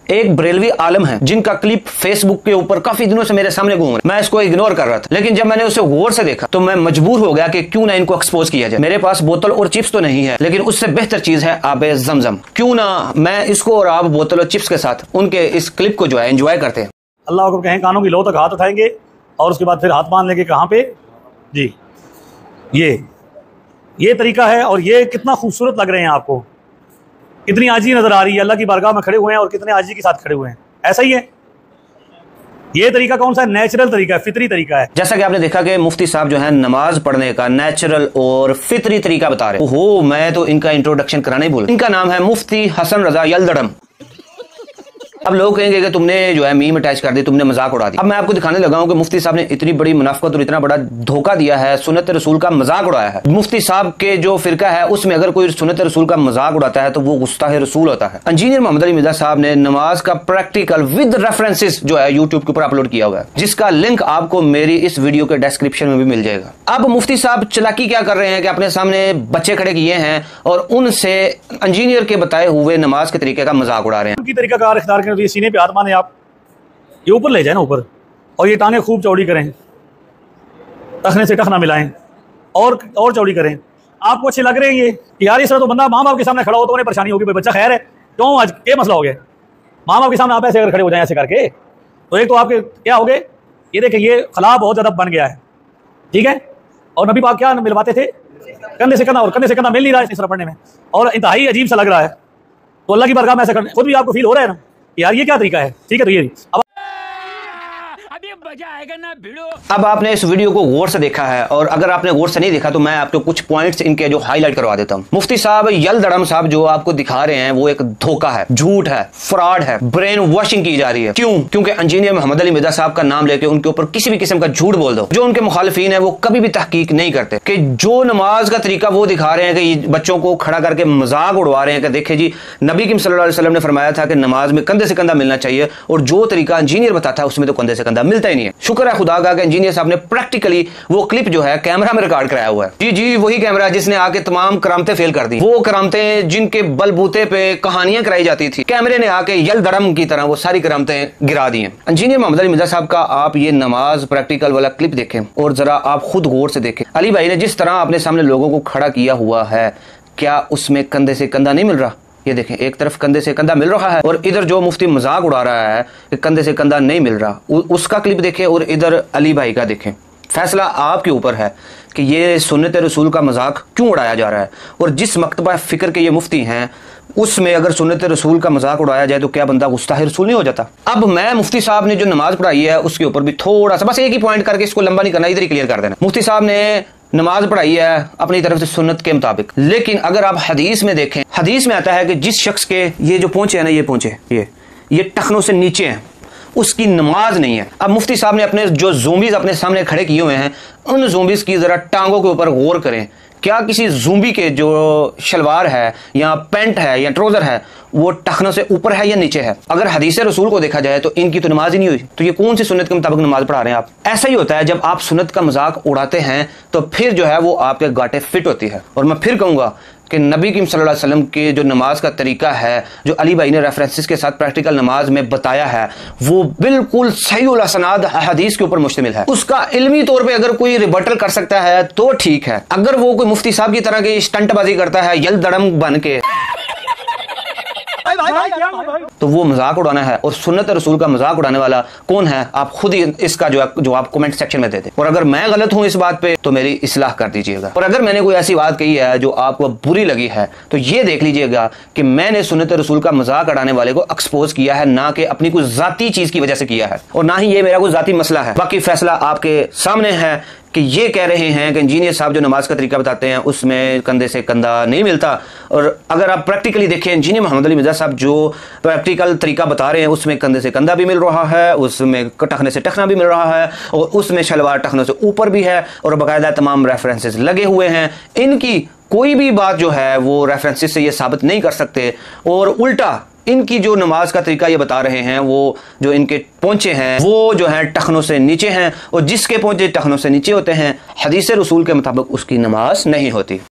एक बरेलवी आलम है जिनका क्लिप फेसबुक के ऊपर काफी दिनों से मेरे सामने घूम रहा है। मैं इसको इग्नोर कर रहा था, लेकिन जब मैंने उसे गौर से देखा तो मैं मजबूर हो गया कि क्यों ना इनको एक्सपोज किया जाए। मेरे पास बोतल और चिप्स तो नहीं है, लेकिन उससे बेहतर चीज है आबे ज़मज़म। क्यों ना मैं इसको और आप बोतल और चिप्स के साथ उनके इस क्लिप को जो है एंजॉय करते हैं। अल्लाह को कहें कानों की लो तक हाथ उठाएंगे और उसके बाद फिर हाथ बांध लेंगे कहाँ पे जी। ये तरीका है और ये कितना खूबसूरत लग रहे हैं आपको, कितनी आजी नजर आ रही है। अल्लाह की बारगाह में खड़े हुए हैं और कितने आजी के साथ खड़े हुए हैं। ऐसा ही है ये तरीका, कौन सा है? नेचुरल तरीका है, फितरी तरीका है। जैसा कि आपने देखा कि मुफ्ती साहब जो है नमाज पढ़ने का नेचुरल और फितरी तरीका बता रहे हो। मैं तो इनका इंट्रोडक्शन कराना ही भूल। इनका नाम है मुफ्ती हसन रजा यलदड़म। अब लोग कहेंगे कि तुमने जो है मीम अटैच कर दी, तुमने मजाक उड़ा दी। अब मैं आपको दिखाने लगा हूं कि मुफ्ती साहब ने इतनी बड़ी मुनाफकत और इतना बड़ा धोखा दिया है, सुन्नत रसूल का मजाक उड़ाया है। मुफ्ती साहब के जो फिरका है उसमें अगर कोई सुन्नत रसूल का मजाक उड़ाता है तो वो गुस्ताह रसूल होता है। इंजीनियर मोहम्मद अली मिर्जा साहब ने नमाज का प्रैक्टिकल विद रेफरेंसेस जो है यूट्यूब के ऊपर अपलोड किया हुआ है, जिसका लिंक आपको मेरी इस वीडियो के डिस्क्रिप्शन में भी मिल जाएगा। अब मुफ्ती साहब चालाकी क्या कर रहे हैं कि अपने सामने बच्चे खड़े किए हैं और उनसे इंजीनियर के बताए हुए नमाज के तरीके का मजाक उड़ा रहे हैं। उनकी तरीकाकार इख्तियार करें, सीने पे हाथ माने आप, ये ऊपर ले जाए ना ऊपर, और ये टांगे खूब चौड़ी करें, टखने से टखना मिलाएं और चौड़ी करें। आपको अच्छे लग रहे हैं ये यार? इस तरह तो बंदा माँ बाप के सामने खड़ा हो तो उन्हें परेशानी होगी, बच्चा खैर है क्यों आज क्या मसला हो गया? माँ बाप के सामने आप ऐसे अगर खड़े हो जाए ऐसे करके तो एक तो आपके क्या हो गए, ये देखें ये खला बहुत ज्यादा बन गया है, ठीक है। और नबी पाक क्या मिलवाते थे? कंधे से कंधा, और कंधे से कंधा मिल नहीं रहा है इस तरह पढ़ने में, और इंतहाई अजीब सा लग रहा है। तो अल्लाह की बरगाह में ऐसा करने खुद भी आपको फील हो रहा है ना यार ये क्या तरीका है, ठीक है। तो ये मजा आएगा ना भिड़ो। अब आपने इस वीडियो को गौर से देखा है, और अगर आपने गौर से नहीं देखा तो मैं आपको कुछ पॉइंट्स इनके जो हाईलाइट करवा देता हूं। मुफ्ती साहब यलदड़म साहब जो आपको दिखा रहे हैं वो एक धोखा है, झूठ है, फ्रॉड है, ब्रेन वॉशिंग की जा रही है। क्यों? क्योंकि इंजीनियर मोहम्मद अली मिर्जा साहब का नाम लेके उनके ऊपर किसी भी किस्म का झूठ बोल दो। जो उनके मुखालिफिन है वो कभी भी तहकीक नहीं करते कि जो नमाज का तरीका वो दिखा रहे हैं कि बच्चों को खड़ा करके मजाक उड़वा रहे हैं कि देखे जी नबी सल्लल्लाहु अलैहि वसल्लम ने फरमाया था कि नमाज में कंधे से कंधा मिलना चाहिए, और जो तरीका इंजीनियर बताता है उसमें तो कंधे से कंधा मिलता ही नहीं है। शुक्र है खुदा का कि इंजीनियर साहब ने प्रैक्टिकली वो क्लिप जो है कैमरा में रिकॉर्ड कराया हुआ है। जी वही कैमरा जिसने आके तमाम करामतें फेल कर दी, वो करामतें जिनके बलबूते पे कहानियां कराई जाती थी, कैमरे ने आके यलदड़म की तरह वो सारी करामतें गिरा दी हैं। इंजीनियर मोहम्मद अली मिर्जा साहब का आप ये नमाज प्रैक्टिकल वाला क्लिप देखें और जरा आप खुद गौर से देखें। अली भाई ने जिस तरह अपने सामने लोगों को खड़ा किया हुआ है, क्या उसमें कंधे से कंधा नहीं मिल रहा? ये देखें, एक तरफ कंधे से कंधा मिल रहा है और इधर जो मुफ्ती मजाक उड़ा रहा है कि कंधे से कंधा नहीं मिल रहा, उसका क्लिप देखें और इधर अली भाई का देखें। फैसला आपके ऊपर है कि ये सुन्नत रसूल का मजाक क्यों उड़ाया जा रहा है। और जिस मकतबा फिक्र के ये मुफ्ती हैं उसमें अगर सुन्नत रसूल का मजाक उड़ाया जाए तो क्या बंदा गुस्ताह रसूल नहीं हो जाता? अब मैं मुफ्ती साहब ने जो नमाज पढ़ाई है उसके ऊपर भी थोड़ा सा, बस एक ही पॉइंट करके इसको लंबा नहीं करना, इधर ही क्लियर कर देना। मुफ्ती साहब ने नमाज पढ़ाई है अपनी तरफ से सुन्नत के मुताबिक, लेकिन अगर आप हदीस में देखें, हदीस में आता है कि जिस शख्स के ये जो पहुंचे है ना, ये पहुंचे ये टखनों से नीचे हैं, उसकी नमाज नहीं है। अब मुफ्ती साहब ने अपने जो ज़ोंबीज अपने सामने खड़े किए हुए हैं, उन ज़ोंबीज की जरा टांगों के ऊपर गौर करें। क्या किसी ज़ोंबी के जो शलवार है या पैंट है या ट्राउजर है वो टखनों से ऊपर है या नीचे है? अगर हदीस रसूल को देखा जाए तो इनकी तो नमाज ही नहीं हुई, तो ये कौन सी सुन्नत के मुताबिक नमाज पढ़ा रहे हैं आप? ऐसा ही होता है जब आप सुन्नत का मजाक उड़ाते हैं तो फिर जो है वो आपके गाटे फिट होती है। और मैं फिर कहूंगा कि नबी सल्लल्लाहु अलैहि वसल्लम के जो नमाज का तरीका है, जो अली भाई ने रेफरेंसेस के साथ प्रैक्टिकल नमाज में बताया है, वो बिल्कुल सही उल सनाद हदीस के ऊपर मुश्तमिल है। उसका इल्मी तौर पे अगर कोई रिबटल कर सकता है तो ठीक है, अगर वो कोई मुफ्ती साहब की तरह की स्टंटबाजी करता है यलदड़म बन के तो वो मजाक उड़ाना है। और सुन्नत रसूल का मजाक उड़ाने वाला कौन है आप खुद ही इसका जो आप कमेंट सेक्शन में दे दें। और अगर मैं गलत हूं इस बात पे तो मेरी इस्लाह कर दीजिएगा। और अगर मैंने कोई ऐसी बात कही है जो आपको बुरी लगी है तो ये देख लीजिएगा कि मैंने सुन्नत रसूल का मजाक उड़ाने वाले को एक्सपोज किया है, ना कि अपनी कोई जाती चीज की वजह से किया है, और ना ही ये मेरा कोई जाती मसला है। बाकी फैसला आपके सामने है कि ये कह रहे हैं कि इंजीनियर साहब जो नमाज का तरीका बताते हैं उसमें कंधे से कंधा नहीं मिलता, और अगर आप प्रैक्टिकली देखें इंजीनियर मोहम्मद अली मिर्जा साहब जो प्रैक्टिकल तरीका बता रहे हैं उसमें कंधे से कंधा भी मिल रहा है, उसमें टखने से टखना भी मिल रहा है, और उसमें शलवार टखनों से ऊपर भी है, और बाकायदा तमाम रेफरेंसेस लगे हुए हैं। इनकी कोई भी बात जो है वो रेफरेंसेस से ये साबित नहीं कर सकते, और उल्टा इनकी जो नमाज का तरीका ये बता रहे हैं वो जो इनके पोंचे हैं वो जो है टखनों से नीचे हैं, और जिसके पोंचे टखनों से नीचे होते हैं हदीस रसूल के मुताबिक उसकी नमाज नहीं होती।